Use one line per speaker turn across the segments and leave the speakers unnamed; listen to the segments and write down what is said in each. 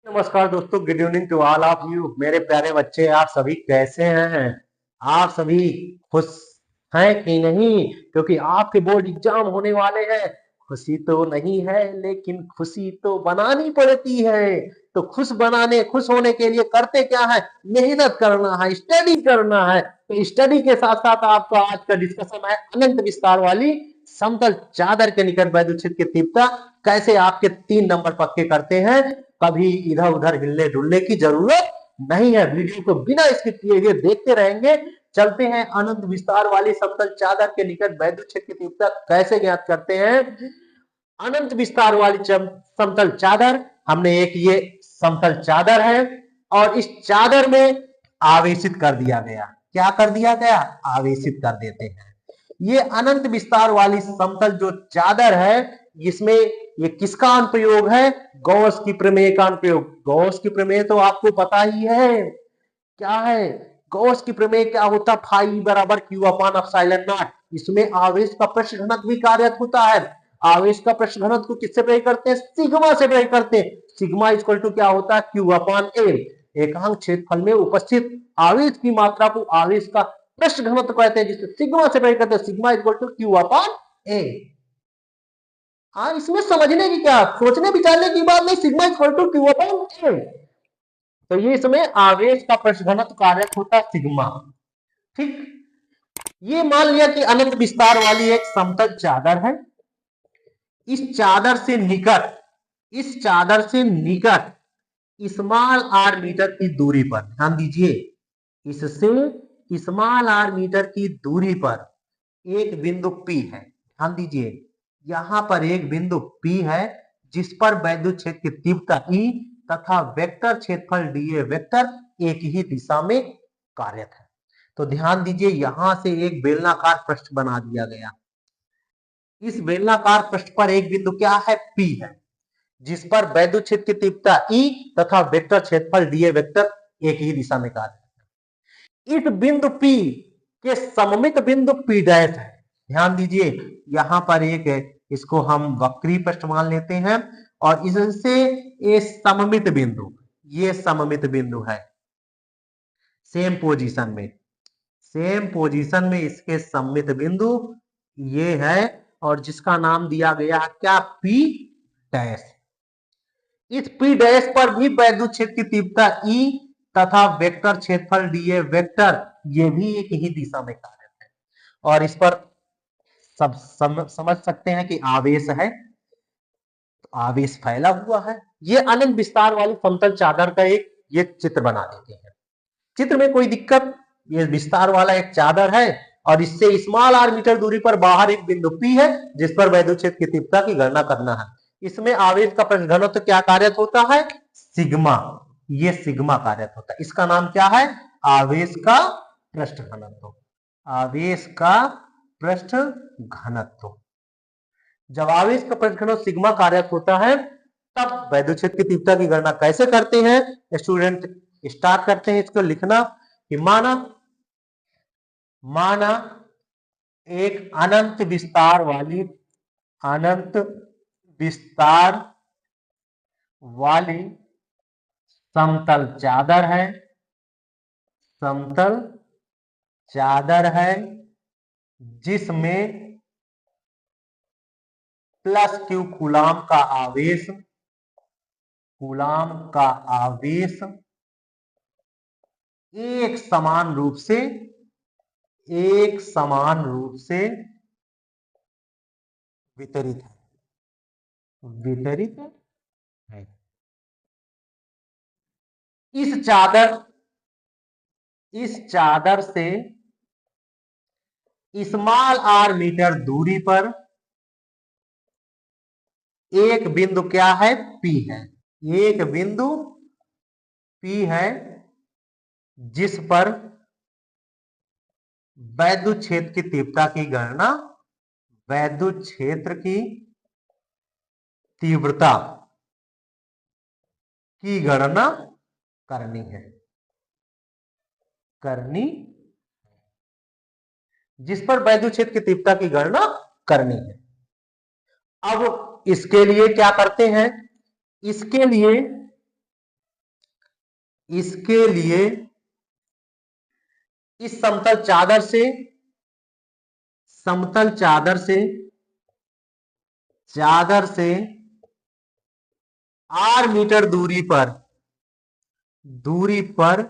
नमस्कार दोस्तों, good evening to all of you. मेरे प्यारे बच्चे, आप सभी कैसे हैं? आप सभी खुश हैं कि नहीं? क्योंकि आपके बोर्ड एग्जाम होने वाले हैं। खुशी तो नहीं है, लेकिन खुशी तो बनानी पड़ती है। तो खुश होने के लिए करते क्या है? मेहनत करना है, स्टडी करना है। तो स्टडी के साथ साथ आपका आज का डिस्कशन है अनंत विस्तार वाली समतल चादर के निकट वैद्युत की तीव्रता कैसे आपके 3 नंबर पक्के करते हैं। कभी इधर उधर हिलने डुलने की जरूरत नहीं है। वीडियो को बिना स्किप किए हुए देखते रहेंगे। चलते हैं अनंत विस्तार वाली समतल चादर के निकट वैद्युत क्षेत्र की तीव्रता कैसे ज्ञात करते हैं। अनंत विस्तार वाली समतल चादर, हमने एक ये समतल चादर है और इस चादर में आवेशित कर दिया गया। क्या कर दिया गया? आवेशित कर देते हैं। ये अनंत विस्तार वाली समतल जो चादर है, इसमें ये किसका अनुप्रयोग है? गॉस की प्रमेय का अनुप्रयोग। गॉस की प्रमेय तो आपको पता ही है क्या है। गॉस की प्रमेय क्या होता? फाई बराबर क्यू अपान एप्सिलॉन नॉट। इसमें आवेश का प्रश्न घनत्व भी कार्यरत होता है। आवेश का प्रश्न घनत्व को किससे प्रयोग करते हैं? सिग्मा से प्रयोग करते हैं। सिग्मा इक्वल टू क्या होता है? क्यू अपान ए। एकांक क्षेत्रफल में उपस्थित आवेश की मात्रा को आवेश का प्रश्न घनत्व कहते हैं, जिससे सिग्मा से प्रयोग करते हैं। सिग्मा इक्वल टू क्यू अपान ए। हाँ, इसमें समझने की क्या, सोचने विचारने की बात नहीं। सिग्मा इक्वल टू क्यू अपान ए। तो ये इसमें आवेश का प्रश्न घनत्व कारक होता है सिग्मा। ठीक, ये मान लिया कि अनंत विस्तार वाली एक समतल चादर है। इस चादर से निकट स्मॉल आर मीटर की दूरी पर, ध्यान दीजिए, इससे स्मॉल आर मीटर की दूरी पर एक बिंदु P है। ध्यान दीजिए, यहां पर एक बिंदु P है जिस पर वैद्युत क्षेत्र की तीव्रता E तथा वेक्टर क्षेत्रफल dA वेक्टर एक ही दिशा में कार्यरत है। तो ध्यान दीजिए, यहां से एक बेलनाकार पृष्ठ बना दिया गया। इस बेलनाकार पृष्ठ पर एक बिंदु क्या है? P है, जिस पर वैद्युत क्षेत्र की तीव्रता E तथा वेक्टर क्षेत्रफल dA वेक्टर एक ही दिशा में कार्यरत है। इस बिंदु P के सममित बिंदु P डैश है। ध्यान दीजिए, यहां पर एक है, इसको हम वक्री पृष्ठ मान लेते हैं और इससे ये सममित बिंदु है। सेम पोजीशन में इसके सममित बिंदु ये है और जिसका नाम दिया गया है क्या? P dash. इस P डैश पर भी वैद्युत क्षेत्र की तीव्रता E तथा वेक्टर क्षेत्रफल dA वेक्टर ये भी एक ही दिशा में कार्यरत है। और इस पर समझ सकते हैं कि आवेश है, तो आवेश फैला हुआ है। ये अनंत विस्तार वाली समतल चादर का एक ये चित्र बना देते हैं। चित्र में कोई दिक्कत? ये विस्तार वाला एक चादर है और इससे स्मॉल आर मीटर दूरी पर बाहर एक बिंदु P है जिस पर वैद्युत क्षेत्र की तीव्रता की गणना करना है। इसमें आवेश का पृष्ठ घनत्व क्या कार्यरत होता है? सिग्मा। ये सिग्मा कार्यरत होता है। इसका नाम क्या है? आवेश का पृष्ठ घनत्व। आवेश का पृष्ठ घनत्व। जब आवेश का पृष्ठ घनत्व सिग्मा कार्यरत होता है, तब वैद्युत क्षेत्र की तीव्रता की गणना कैसे करते हैं? स्टूडेंट स्टार्ट करते हैं इसको लिखना कि माना एक अनंत विस्तार वाली समतल चादर है जिसमें प्लस Q कूलाम का आवेश एक समान रूप से वितरित है। इस चादर से स्मॉल आर मीटर दूरी पर एक बिंदु क्या है? P है। एक बिंदु P है जिस पर वैद्युत क्षेत्र की तीव्रता की गणना वैद्युत क्षेत्र की तीव्रता की गणना करनी है। जिस पर वैद्युत क्षेत्र की तीव्रता की गणना करनी है। अब इसके लिए क्या करते हैं? इसके लिए इसके लिए इस समतल चादर से r मीटर दूरी पर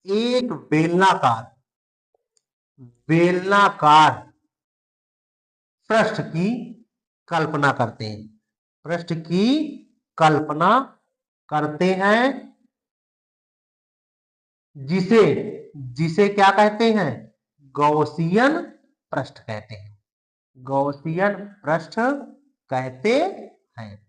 एक बेलनाकार पृष्ठ की कल्पना करते हैं। पृष्ठ की कल्पना करते हैं जिसे जिसे क्या कहते हैं? गॉसियन पृष्ठ कहते हैं। गॉसियन पृष्ठ कहते हैं।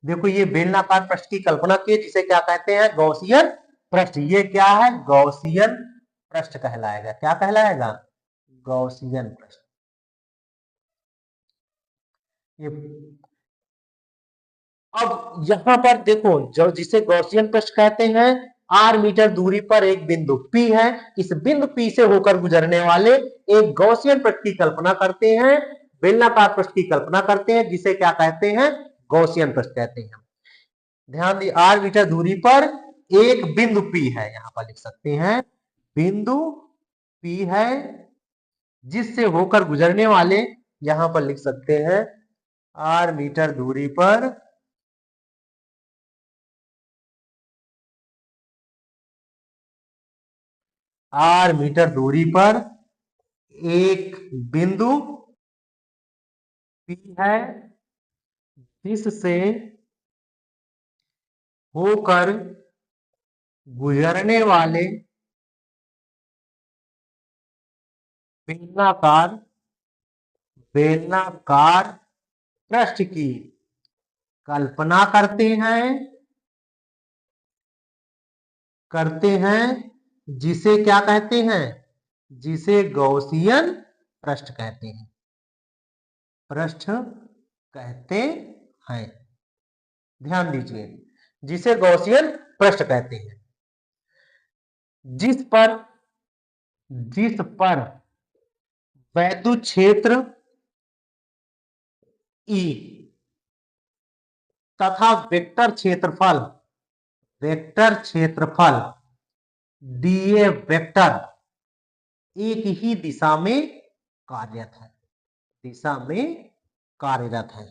देखो ये बेलनाकार पृष्ठ की कल्पना की जिसे क्या कहते हैं? गॉसियन पृष्ठ। ये क्या है? गॉसियन पृष्ठ कहलाएगा। क्या कहलाएगा? गॉसियन पृष्ठ। ये अब यहां पर देखो, जो जिसे गॉसियन पृष्ठ कहते हैं, r मीटर दूरी पर एक बिंदु P है। इस बिंदु P से होकर गुजरने वाले एक गॉसियन पृष्ठ की कल्पना करते हैं, बेलनाकार पृष्ठ की कल्पना करते हैं, जिसे क्या कहते हैं? गॉसियन पृष्ठ कहते हैं। ध्यान दी, r मीटर दूरी पर एक बिंदु P है, यहां पर लिख सकते हैं बिंदु P है, जिससे होकर गुजरने वाले, यहां पर लिख सकते हैं r मीटर दूरी पर एक बिंदु P है, जिससे होकर गुजरने वाले बेलनाकार पृष्ठ की कल्पना करते हैं, जिसे क्या कहते हैं? जिसे गॉसियन पृष्ठ कहते हैं। ध्यान दीजिए, जिसे गॉसियन पृष्ठ कहते हैं। जिस पर वैद्युत क्षेत्र E तथा वेक्टर क्षेत्रफल dA वेक्टर एक ही दिशा में कार्यरत है।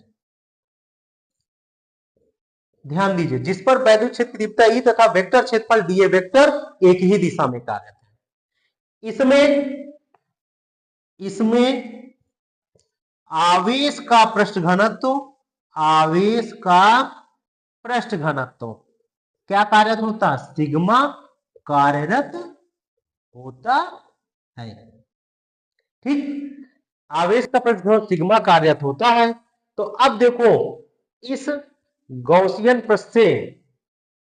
ध्यान दीजिए, जिस पर वैद्युत क्षेत्र तीव्रता E तथा वेक्टर क्षेत्रफल dA वेक्टर एक ही दिशा में कार्यरत है। इसमें आवेश का पृष्ठ घनत्व क्या कार्यरत होता? सिग्मा कार्यरत होता है। ठीक, आवेश का पृष्ठ घनत्व सिग्मा कार्यरत होता है। तो अब देखो, इस गॉसियन पृष्ठ से,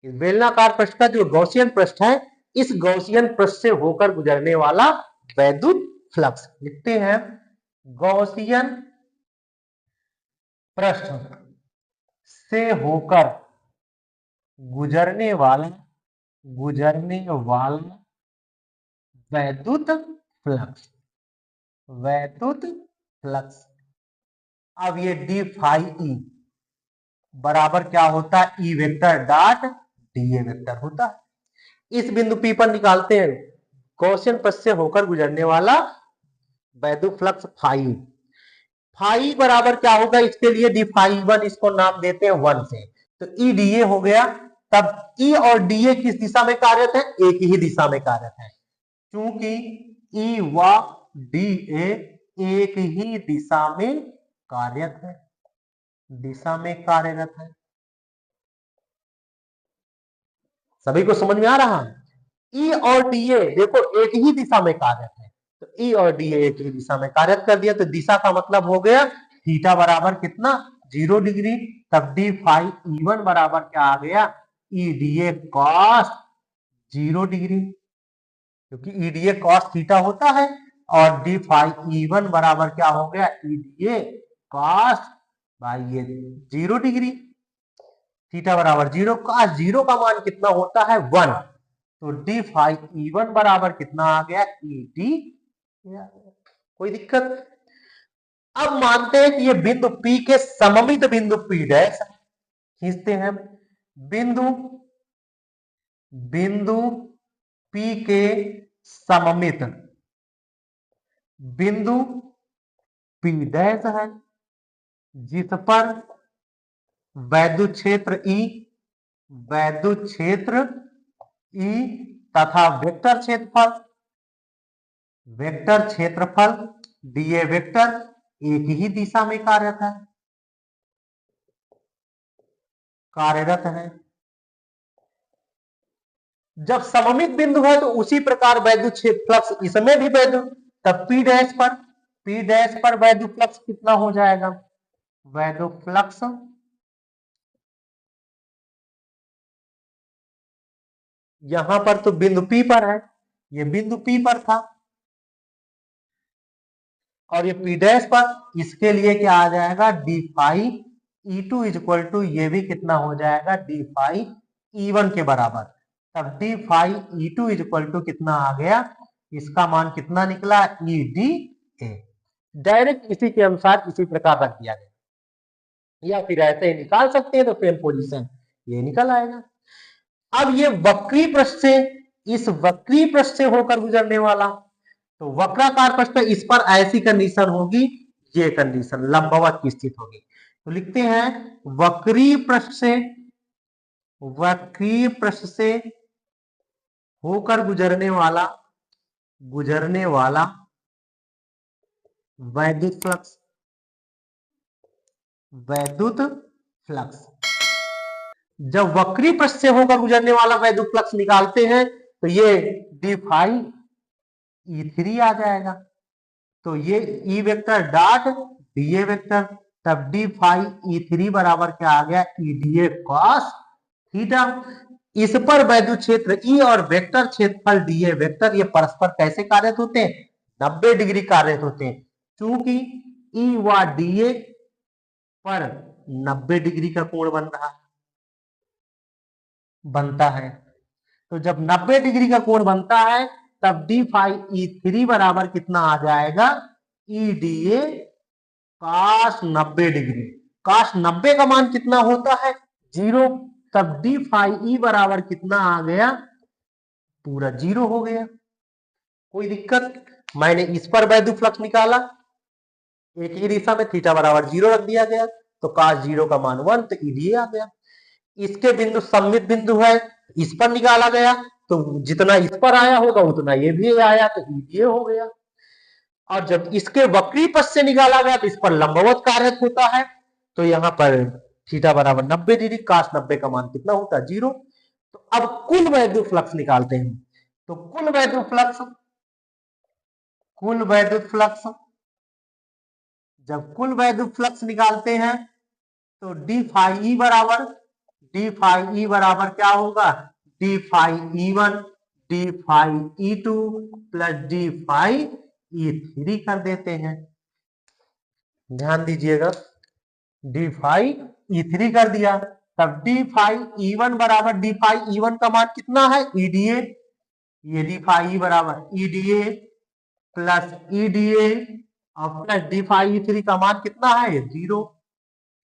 बेलनाकार पृष्ठ का जो गॉसियन पृष्ठ है, इस गॉसियन पृष्ठ से होकर गुजरने वाला वैद्युत फ्लक्स लिखते हैं। गॉसियन पृष्ठ से होकर गुजरने वाला वैद्युत फ्लक्स। अब ये डी फाई ई बराबर क्या होता है? E vector dot DA vector होता है। इस बिंदु P पर निकालते हैं गॉसियन पृष्ठ से होकर गुजरने वाला वैद्युत फ्लक्स फाई बराबर क्या होगा? इसके लिए डी फाई 1 इसको नाम देते हैं 1 से, तो ई डीए हो गया। तब ई और डीए किस दिशा में कार्यरत है? एक ही दिशा में कार्यरत है, क्योंकि ई व डीए एक ही दिशा में कार्यरत है। सभी को समझ में आ रहा है? ई और डीए देखो एक ही दिशा में कार्यरत है, तो ई और डीए एक ही दिशा में कार्यरत कर दिया, तो दिशा का मतलब हो गया थीटा बराबर कितना? 0 डिग्री। तब डी फाई ई1 बराबर क्या आ गया? ई डीए कॉस 0 डिग्री, क्योंकि ई डीए कॉस थीटा होता है। और डी फाई ई1 बराबर क्या हो गया? ई डीए कॉस बाई ये 0 डिग्री। थीटा बराबर 0, कॉस 0 का मान कितना होता है? 1। तो डी फाई ई1 बराबर कितना आ गया? E D. कोई दिक्कत? अब मानते हैं कि ये बिंदु P के सममित बिंदु P डैश खींचते हैं। बिंदु बिंदु P के सममित बिंदु P डैश है, जिस पर वैद्युत क्षेत्र E तथा वेक्टर क्षेत्रफल dA वेक्टर एक ही दिशा में कार्यरत है। जब सममित बिंदु है तो उसी प्रकार वैद्युत क्षेत्र फ्लक्स इसमें भी वैद्युत, तब P डैश पर वैद्युत फ्लक्स कितना हो जाएगा? वैद्युत फ्लक्स यहां पर तो बिंदु P पर है, ये बिंदु P पर था और ये P डैश पर, इसके लिए क्या आ जाएगा? D phi E2 equal to ये भी कितना हो जाएगा? डी फाई E1 के बराबर। तब D phi E2 equal to कितना आ गया? इसका मान कितना निकला? EDA। डायरेक्ट इसी के अनुसार इसी प्रकार रख दिया गया, या फिर ऐसे ही निकाल सकते हैं तो सेम पोजीशन ये निकल आएगा। अब ये वक्री पृष्ठ से, इस वक्री पृष्ठ से होकर गुजरने वाला, तो वक्राकार पृष्ठ इस पर ऐसी कंडीशन होगी, ये कंडीशन लंबवत की स्थिति होगी। तो लिखते हैं वक्री पृष्ठ से होकर गुजरने वाला वैद्युत फ्लक्स। जब वक्री पृष्ठ से होकर गुजरने वाला वैद्युत फ्लक्स निकालते हैं तो ये डी फाई E3 आ जाएगा। तो ये E vector dot DA vector, तब डी फाई E3 बराबर क्या आ गया? EDA cos theta. इस पर वैद्युत क्षेत्र E और वेक्टर क्षेत्रफल DA वेक्टर ये परस्पर कैसे कार्यरत होते हैं? 90 डिग्री कार्यरत होते हैं, क्योंकि E व DA पर 90 डिग्री का कोण बनता है। तो जब 90 डिग्री का कोण बनता है तब डी फाई E3 बराबर कितना आ जाएगा? EDA cos 90 degree. cos 90 का मान कितना होता है? 0। तब डी फाई E बराबर कितना आ गया? पूरा 0 हो गया। कोई दिक्कत? मैंने इस पर वैद्युत फ्लक्स निकाला, एक ही दिशा में, थीटा बराबर 0 रख दिया गया, तो cos 0 का मान 1, तो EDA आ गया। इसके बिंदु सममित बिंदु है, इस पर निकाला गया, तो जितना इस पर आया होगा उतना ये भी आया, तो EDA हो गया। और जब इसके वक्री पथ से निकाला गया तो इस पर लंबवत कार्यरत होता है, तो यहां पर थीटा बराबर 90 डिग्री, cos 90 का मान कितना होता है? 0। तो अब कुल वैद्युत फ्लक्स निकालते हैं। तो कुल वैद्युत फ्लक्स निकालते हैं तो डी फाई ई बराबर क्या होगा? D phi E1 D phi E2 plus D phi E3 कर देते हैं। ध्यान दीजिएगा, डी फाई E3 कर दिया, तब डी फाई E1 बराबर, डी फाई E1 का मान कितना है? EDA। ये डी फाई बराबर EDA प्लस EDA और प्लस डी फाई E3 का मान कितना है? 0।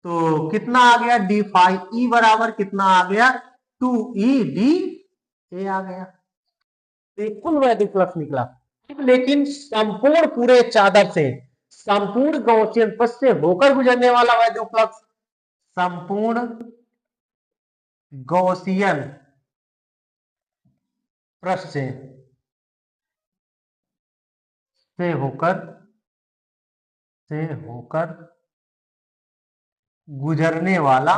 तो कितना आ गया? डी फाई E बराबर कितना आ गया? 2EDA आ गया। तो कुल वैद्युत फ्लक्स निकला। लेकिन संपूर्ण पूरे चादर से, संपूर्ण गॉसियन पथ से होकर गुजरने वाला वैद्युत फ्लक्स, संपूर्ण गॉसियन पृष्ठ से होकर गुजरने वाला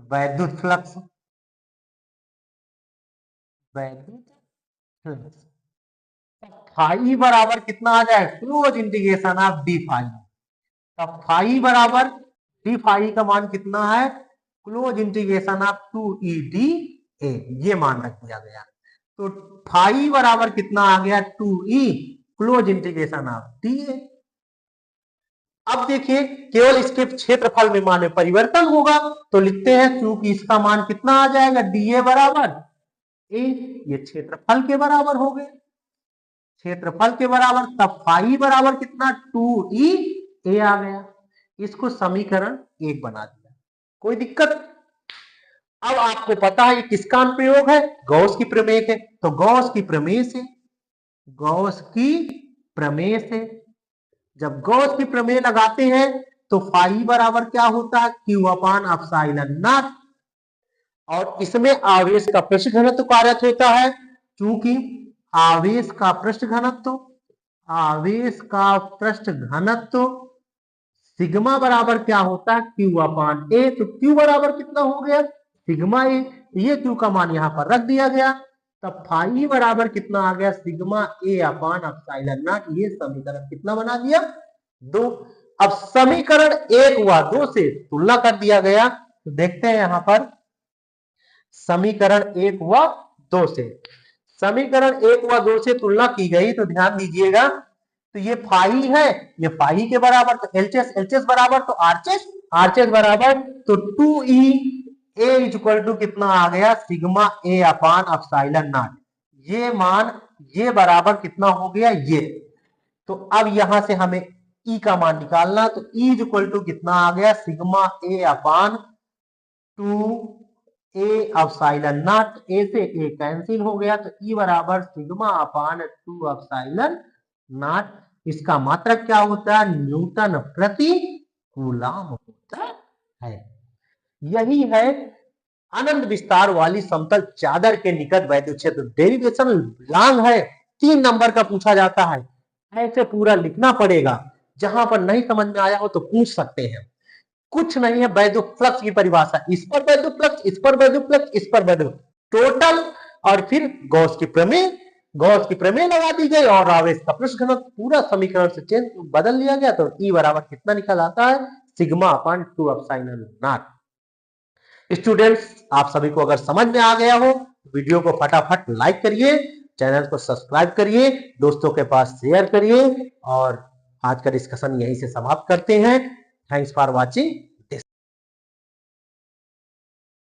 वैद्युत फ्लक्स फाई बराबर कितना आ जाए? Close integration of D phi. तब फाई बराबर डी फाई का मान कितना है? क्लोज इंटीग्रेशन ऑफ 2EDA, ये मान रख दिया गया। तो फाई बराबर कितना आ गया? 2E close integration of DA। अब देखिए, केवल इसके क्षेत्रफल में मान में परिवर्तन होगा, तो लिखते हैं क्योंकि इसका मान कितना आ जाएगा? DA बराबर A, ये क्षेत्रफल के बराबर हो गए, क्षेत्रफल के बराबर, तब फाई बराबर कितना? 2EA आ गया। इसको समीकरण 1 बना दिया। कोई दिक्कत? अब आपको पता है ये किसका अनुप्रयोग है, गॉस की प्रमेय है। तो गॉस की प्रमेय से जब गॉस की प्रमेय लगाते हैं तो फाई बराबर क्या होता है, क्यू अपान एप्सिलॉन नॉट। और इसमें आवेश का पृष्ठ घनत्व कार्यरत होता है, क्योंकि आवेश का पृष्ठ घनत्व सिग्मा बराबर क्या होता है, क्यू अपान ए। तो क्यू बराबर कितना हो गया, सिग्मा ए। ये क्यू का मान यहां पर रख दिया गया, तब फाई बराबर कितना आ गया, sigma A upon epsilon not. ये समीकरण कितना बना दिया, 2। अब समीकरण 1 व 2 से तुलना कर दिया गया, तो देखते हैं यहां पर समीकरण 1 व 2 से तुलना की गई, तो ध्यान दीजिएगा। तो ये फाई है, ये फाई के बराबर, तो एलचेस बराबर तो आरचेस बराबर तो 2e ए इक्वल टू कितना आ गया, sigma A upon epsilon not. ये मान ये बराबर कितना हो गया, ये। तो अब यहां से हमें ई का मान निकालना, तो ई इक्वल टू कितना आ गया, sigma A upon 2 A epsilon naught. A से ए कैंसिल हो गया, तो ई बराबर सिग्मा अपान 2 एप्सिलॉन नॉट। इसका मात्रक क्या होता है, न्यूटन प्रति कूलम होता है। यही है अनंत विस्तार वाली समतल चादर के निकट वैद्युत क्षेत्र। डेरिवेशन लॉन्ग है, 3 नंबर का पूछा जाता है, ऐसे पूरा लिखना पड़ेगा। जहां पर नहीं समझ में आया हो तो पूछ सकते हैं। कुछ नहीं है, वैद्युत फ्लक्स की परिभाषा, इस पर वैद्युत फ्लक्स, इस पर वैद्युत फ्लक्स, इस पर वैद्युत टोटल, और फिर गॉस की प्रमेय लगा दी गई और आवेश का पृष्ठ घनत्व पूरा समीकरण से चेंज बदल लिया गया। तो ई बराबर कितना निकल आता है, sigma upon 2 epsilon not. Students, आप सभी को अगर समझ में आ गया हो, वीडियो को फटाफट लाइक करिए, चैनल को सब्सक्राइब करिए, दोस्तों के पास शेयर करिए, और आज का डिस्कशन यहीं से समाप्त करते हैं। Thanks for watching.